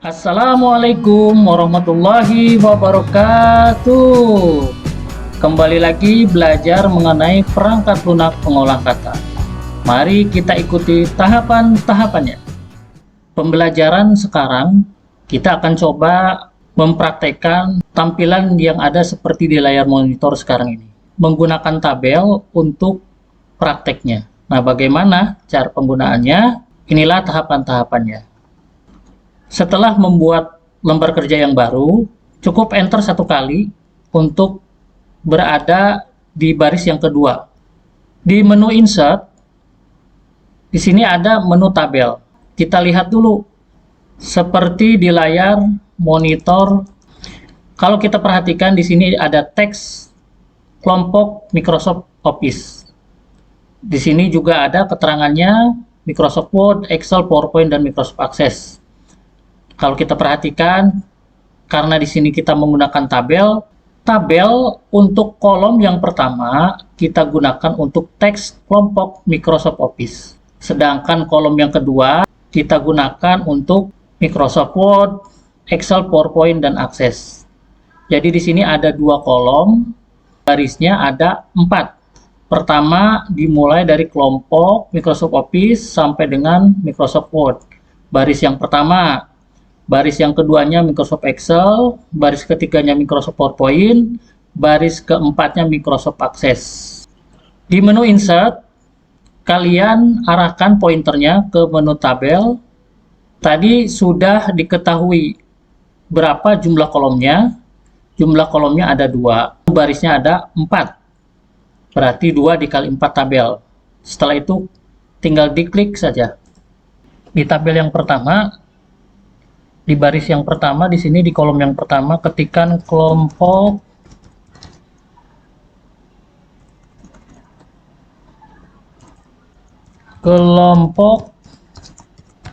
Assalamualaikum warahmatullahi wabarakatuh. Kembali lagi belajar mengenai perangkat lunak pengolah kata. Mari kita ikuti tahapan-tahapannya. Pembelajaran sekarang kita akan coba mempraktekkan tampilan yang ada seperti di layar monitor sekarang ini. Menggunakan tabel untuk prakteknya. Nah, bagaimana cara penggunaannya? Inilah tahapan-tahapannya. Setelah membuat lembar kerja yang baru, cukup enter satu kali untuk berada di baris yang kedua. Di menu insert, di sini ada menu tabel. Kita lihat dulu, seperti di layar monitor. Kalau kita perhatikan di sini ada teks kelompok Microsoft Office. Di sini juga ada keterangannya Microsoft Word, Excel, PowerPoint, dan Microsoft Access. Kalau kita perhatikan, karena di sini kita menggunakan tabel untuk kolom yang pertama kita gunakan untuk teks kelompok Microsoft Office. Sedangkan kolom yang kedua kita gunakan untuk Microsoft Word, Excel, PowerPoint, dan Access. Jadi di sini ada dua kolom, barisnya ada 4. Pertama dimulai dari kelompok Microsoft Office sampai dengan Microsoft Word. Baris yang pertama. Baris yang keduanya Microsoft Excel, baris ketiganya Microsoft PowerPoint, baris keempatnya Microsoft Access. Di menu Insert, kalian arahkan pointernya ke menu tabel. Tadi sudah diketahui berapa jumlah kolomnya. Jumlah kolomnya ada 2, barisnya ada 4. Berarti 2 dikali 4 tabel. Setelah itu tinggal diklik saja. Di tabel yang pertama, di baris yang pertama, di sini di kolom yang pertama, ketikkan kelompok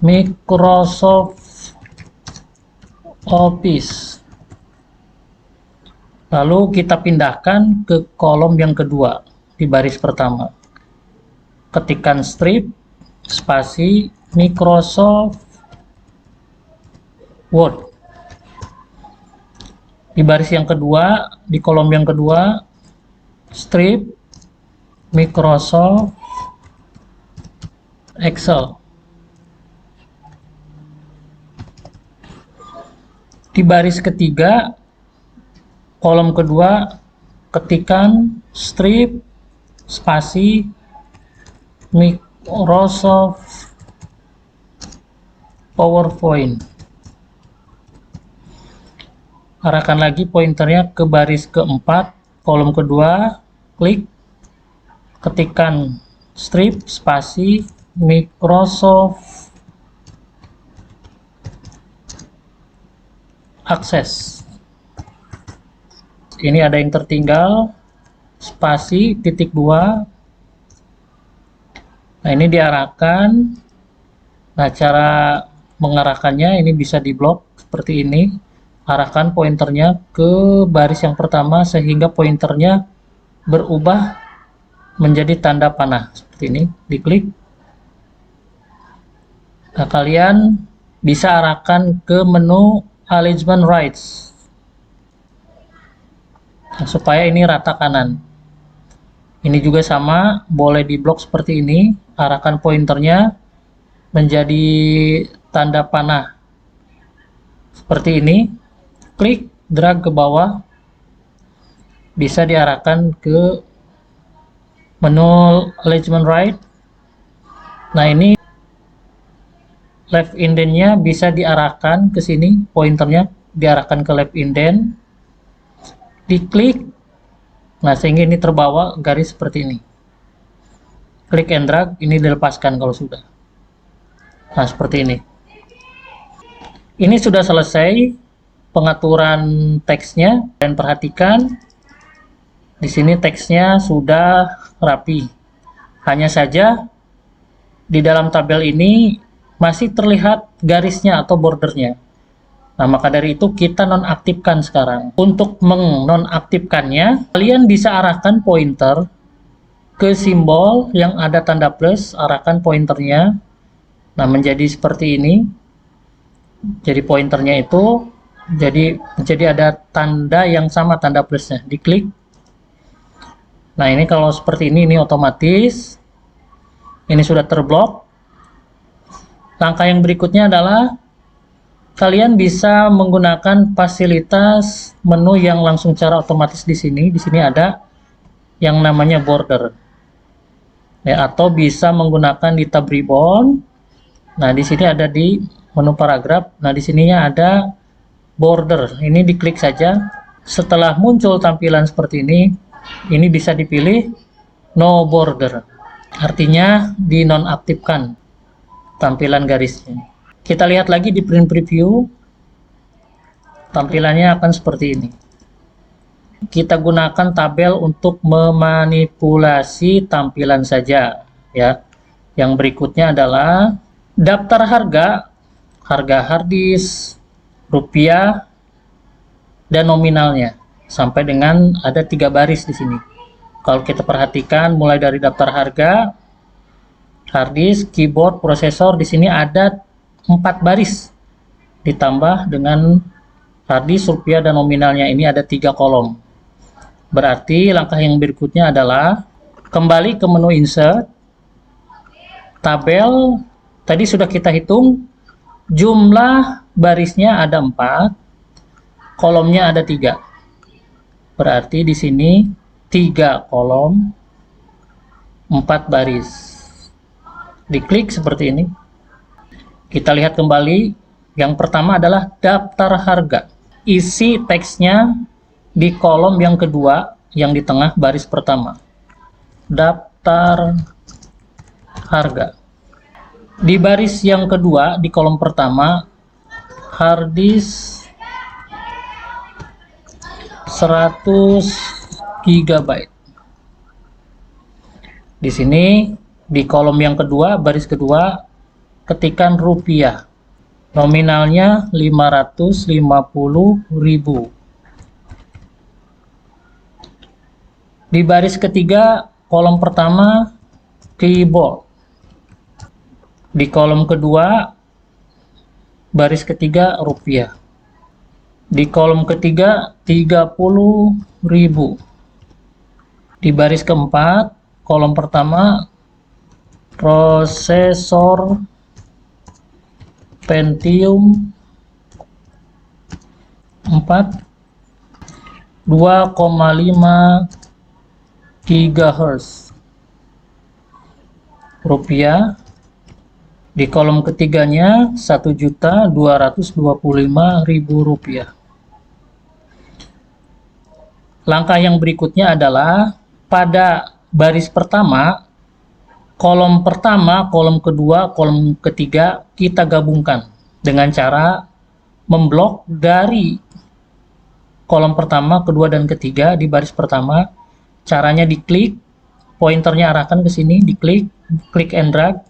Microsoft Office. Lalu kita pindahkan ke kolom yang kedua di baris pertama. Ketikkan strip spasi Microsoft Word. Di baris yang kedua, di kolom yang kedua, strip Microsoft Excel. Di baris ketiga, kolom kedua, ketikkan strip spasi Microsoft PowerPoint. Arahkan lagi pointernya ke baris keempat, kolom kedua, klik, ketikkan strip spasi Microsoft Access. Ini ada yang tertinggal, spasi titik 2. Nah, ini diarahkan. Nah, cara mengarahkannya ini bisa di blok seperti ini. Arahkan pointernya ke baris yang pertama sehingga pointernya berubah menjadi tanda panah seperti ini, diklik. Nah, kalian bisa arahkan ke menu Alignment Rights, nah, supaya ini rata kanan. Ini juga sama, boleh di blok seperti ini. Arahkan pointernya menjadi tanda panah seperti ini. Klik, drag ke bawah, bisa diarahkan ke menu Alignment Right. Nah, ini left indent-nya bisa diarahkan ke sini, pointernya diarahkan ke left indent, diklik, nah sehingga ini terbawa garis seperti ini. Klik and drag, ini dilepaskan kalau sudah. Nah, seperti ini. Ini sudah selesai pengaturan teksnya, dan perhatikan di sini teksnya sudah rapi. Hanya saja di dalam tabel ini masih terlihat garisnya atau bordernya. Nah, maka dari itu kita nonaktifkan sekarang. Untuk menonaktifkannya, kalian bisa arahkan pointer ke simbol yang ada tanda plus, arahkan pointernya. Nah, menjadi seperti ini. Jadi pointernya itu jadi ada tanda yang sama, tanda plusnya. Diklik. Nah, ini kalau seperti ini otomatis. Ini sudah terblok. Langkah yang berikutnya adalah kalian bisa menggunakan fasilitas menu yang langsung secara otomatis di sini. Di sini ada yang namanya border. Ya, atau bisa menggunakan di tab ribbon. Nah, di sini ada di menu paragraf. Nah, di sininya ada border. Ini diklik saja. Setelah muncul tampilan seperti ini bisa dipilih no border. Artinya dinonaktifkan tampilan garisnya. Kita lihat lagi di print preview. Tampilannya akan seperti ini. Kita gunakan tabel untuk memanipulasi tampilan saja, ya. Yang berikutnya adalah daftar harga harddisk, rupiah, dan nominalnya sampai dengan ada 3 baris di sini. Kalau kita perhatikan mulai dari daftar harga, harddisk, keyboard, prosesor, di sini ada 4 baris ditambah dengan harddisk, rupiah, dan nominalnya, ini ada 3 kolom. Berarti langkah yang berikutnya adalah kembali ke menu insert, tabel. Tadi sudah kita hitung jumlah barisnya ada 4, kolomnya ada 3. Berarti di sini 3 kolom, 4 baris. Diklik seperti ini. Kita lihat kembali. Yang pertama adalah daftar harga. Isi teksnya di kolom yang kedua, yang di tengah baris pertama. Daftar harga. Di baris yang kedua, di kolom pertama, harddisk 100 GB. Di sini di kolom yang kedua, baris kedua, ketikkan rupiah. Nominalnya 550.000. Di baris ketiga, kolom pertama, keyboard. Di kolom kedua, baris ketiga, rupiah. Di kolom ketiga, 30.000. Di baris keempat, kolom pertama, prosesor Pentium 4 2,5 GHz rupiah. Di kolom ketiganya 1.225.000 rupiah. Langkah yang berikutnya adalah pada baris pertama, kolom pertama, kolom kedua, kolom ketiga kita gabungkan dengan cara memblok dari kolom pertama, kedua, dan ketiga di baris pertama. Caranya diklik, pointernya arahkan ke sini, diklik, klik and drag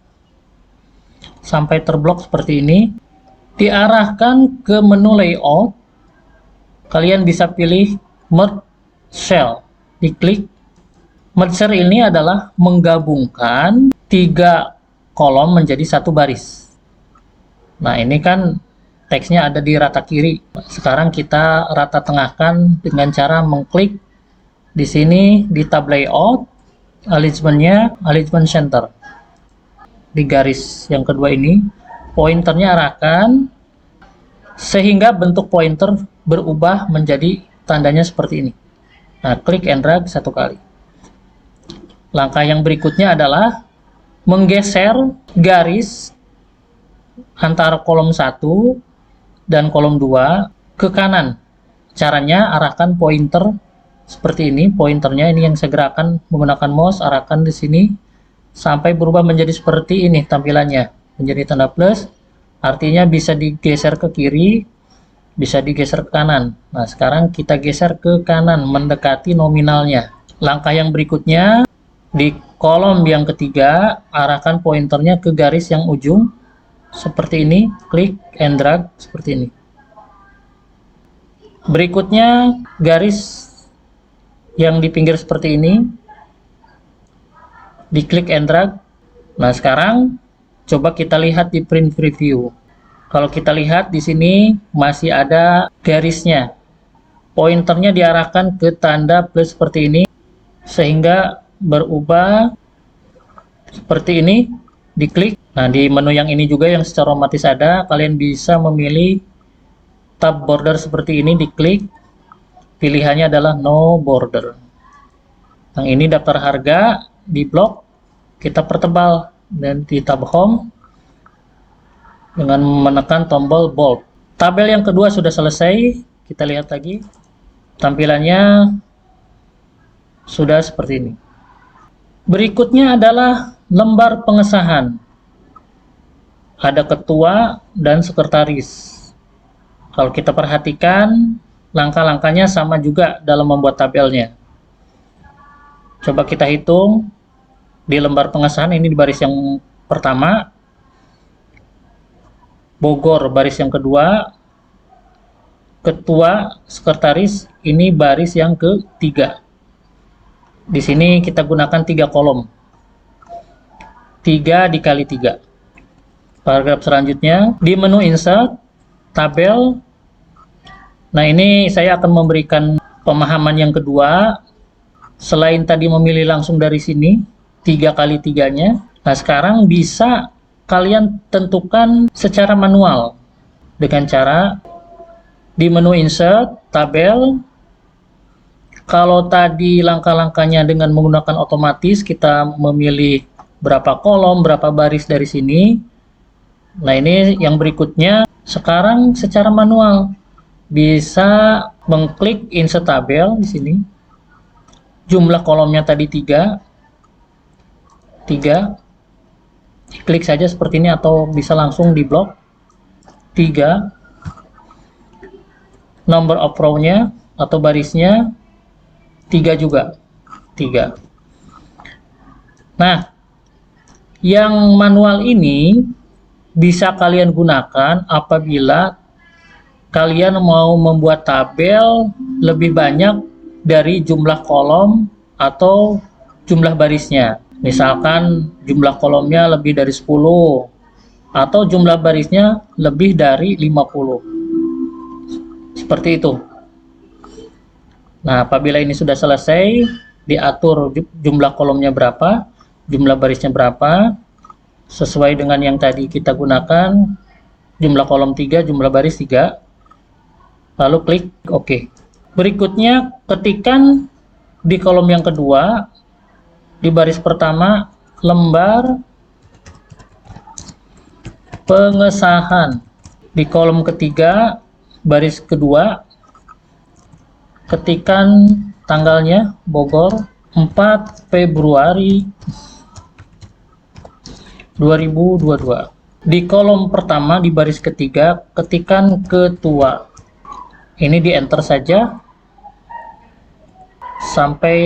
sampai terblok seperti ini. Diarahkan ke menu layout, kalian bisa pilih merge cell, diklik. Merge cell ini adalah menggabungkan 3 kolom menjadi 1 baris. Nah, ini kan teksnya ada di rata kiri. Sekarang kita rata tengahkan dengan cara mengklik di sini di tab layout, alignment-nya alignment center. Di garis yang kedua ini, pointernya arahkan sehingga bentuk pointer berubah menjadi tandanya seperti ini. Nah, klik and drag 1 kali. Langkah yang berikutnya adalah menggeser garis antara kolom 1 dan kolom 2 ke kanan. Caranya arahkan pointer seperti ini, pointernya ini yang saya gerakan menggunakan mouse, arahkan di sini sampai berubah menjadi seperti ini tampilannya, menjadi tanda plus. Artinya bisa digeser ke kiri, bisa digeser ke kanan. Nah, sekarang kita geser ke kanan mendekati nominalnya. Langkah yang berikutnya, di kolom yang ketiga, arahkan pointernya ke garis yang ujung seperti ini, klik and drag seperti ini. Berikutnya garis yang di pinggir seperti ini, diklik and drag. Nah, sekarang coba kita lihat di print preview. Kalau kita lihat di sini masih ada garisnya. Pointernya diarahkan ke tanda plus seperti ini sehingga berubah seperti ini. Diklik. Nah, di menu yang ini juga yang secara otomatis ada, kalian bisa memilih tab border seperti ini, diklik. Pilihannya adalah no border. Yang ini daftar harga, di blok kita pertebal dan di tab home dengan menekan tombol bold. Tabel yang kedua sudah selesai. Kita lihat lagi. Tampilannya sudah seperti ini. Berikutnya adalah lembar pengesahan. Ada ketua dan sekretaris. Kalau kita perhatikan, langkah-langkahnya sama juga dalam membuat tabelnya. Coba kita hitung di lembar pengesahan ini di baris yang pertama, Bogor baris yang kedua, ketua, sekretaris ini baris yang ketiga. Di sini kita gunakan 3 kolom. 3 dikali 3. Paragraf selanjutnya di menu insert, tabel. Nah, ini saya akan memberikan pemahaman yang kedua. Selain tadi memilih langsung dari sini 3 kali 3-nya, nah sekarang bisa kalian tentukan secara manual dengan cara di menu insert, tabel. Kalau tadi langkah-langkahnya dengan menggunakan otomatis, kita memilih berapa kolom, berapa baris dari sini. Nah, ini yang berikutnya sekarang secara manual bisa mengklik insert tabel di sini. Jumlah kolomnya tadi 3. Klik saja seperti ini atau bisa langsung di blok 3. Number of row-nya atau barisnya 3 juga. 3. Nah, yang manual ini bisa kalian gunakan apabila kalian mau membuat tabel lebih banyak dari jumlah kolom atau jumlah barisnya. Misalkan jumlah kolomnya lebih dari 10 atau jumlah barisnya lebih dari 50. Seperti itu. Nah, apabila ini sudah selesai, diatur jumlah kolomnya berapa, jumlah barisnya berapa, sesuai dengan yang tadi kita gunakan, jumlah kolom 3, jumlah baris 3, lalu klik OK. Berikutnya, ketikkan di kolom yang kedua, di baris pertama, lembar pengesahan. Di kolom ketiga, baris kedua, ketikkan tanggalnya, Bogor, 4 Februari 2022. Di kolom pertama, di baris ketiga, ketikkan ketua. Ini di enter saja sampai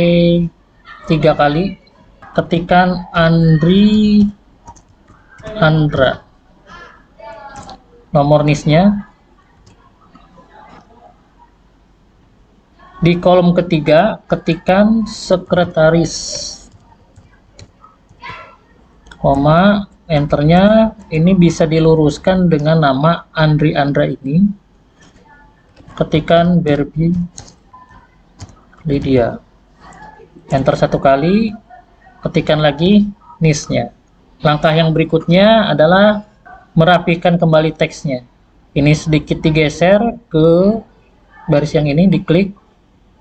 3 kali. Ketikkan Andra. Nomor NIS-nya. Di kolom ketiga, ketikkan sekretaris. Koma, enternya ini bisa diluruskan dengan nama Andra ini. Ketikkan Barbie Lydia. Enter 1 kali. Ketikkan lagi NIS-nya. Langkah yang berikutnya adalah merapikan kembali teksnya. Ini sedikit digeser ke baris yang ini, diklik.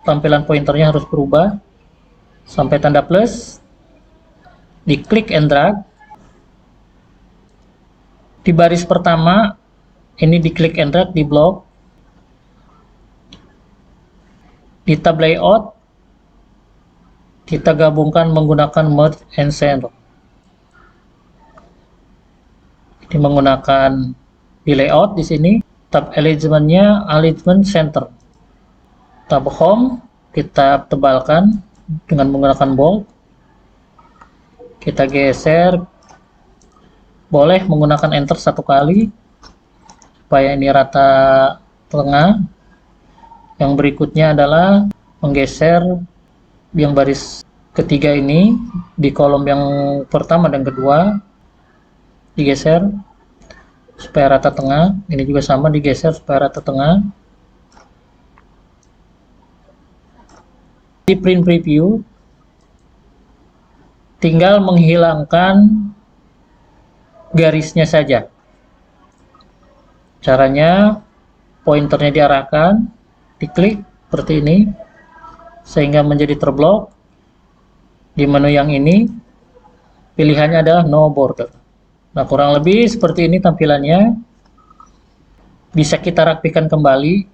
Tampilan pointernya harus berubah sampai tanda plus. Diklik and drag. Di baris pertama, ini diklik and drag di blok. Di tab layout, kita gabungkan menggunakan merge and center. Ini menggunakan di layout di sini, tab alignment-nya alignment center. Tab home kita tebalkan dengan menggunakan bold. Kita geser, boleh menggunakan enter 1 kali supaya ini rata tengah. Yang berikutnya adalah menggeser yang baris ketiga ini di kolom yang pertama dan kedua, digeser supaya rata tengah. Ini juga sama, digeser supaya rata tengah. Di print preview, tinggal menghilangkan garisnya saja. Caranya, pointernya diarahkan, diklik seperti ini, sehingga menjadi terblok. Di menu yang ini, pilihannya adalah no border. Nah, kurang lebih seperti ini tampilannya. Bisa kita rapikan kembali.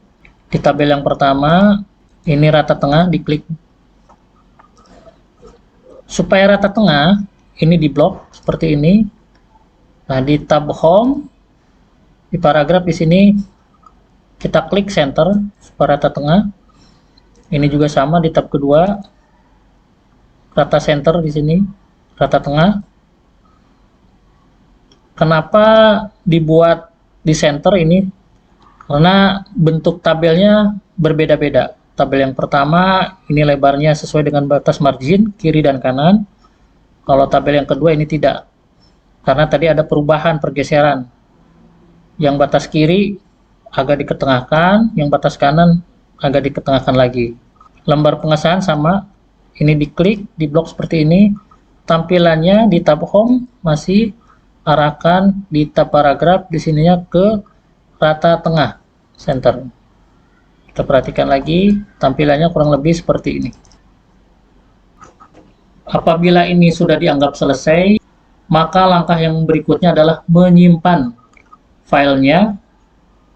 Di tabel yang pertama, ini rata tengah, diklik. Supaya rata tengah, ini diblok seperti ini. Nah, di tab home, di paragraf di sini, kita klik center supaya rata tengah. Ini juga sama di tab kedua, rata center di sini, rata tengah. Kenapa dibuat di center ini? Karena bentuk tabelnya berbeda-beda. Tabel yang pertama ini lebarnya sesuai dengan batas margin kiri dan kanan. Kalau tabel yang kedua ini tidak. Karena tadi ada perubahan pergeseran. Yang batas kiri agak diketengahkan, yang batas kanan agak diketengahkan lagi. Lembar pengesahan sama. Ini diklik, diblok seperti ini. Tampilannya di tab home masih arahkan di tab paragraf di sininya ke rata tengah center. Kita perhatikan lagi tampilannya kurang lebih seperti ini. Apabila ini sudah dianggap selesai, maka langkah yang berikutnya adalah menyimpan filenya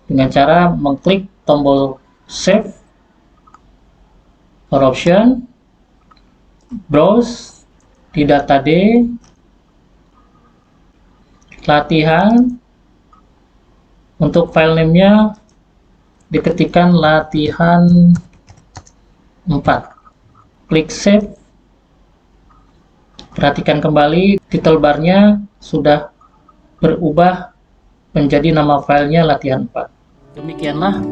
dengan cara mengklik tombol save or option, browse di data D, latihan. Untuk file name-nya diketikkan latihan 4. Klik save. Perhatikan kembali title bar-nya sudah berubah menjadi nama filenya latihan 4. Demikianlah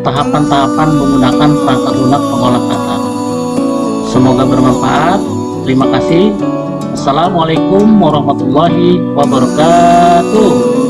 tahapan-tahapan menggunakan perangkat lunak pengolah kata. Semoga bermanfaat. Terima kasih. Assalamualaikum warahmatullahi wabarakatuh.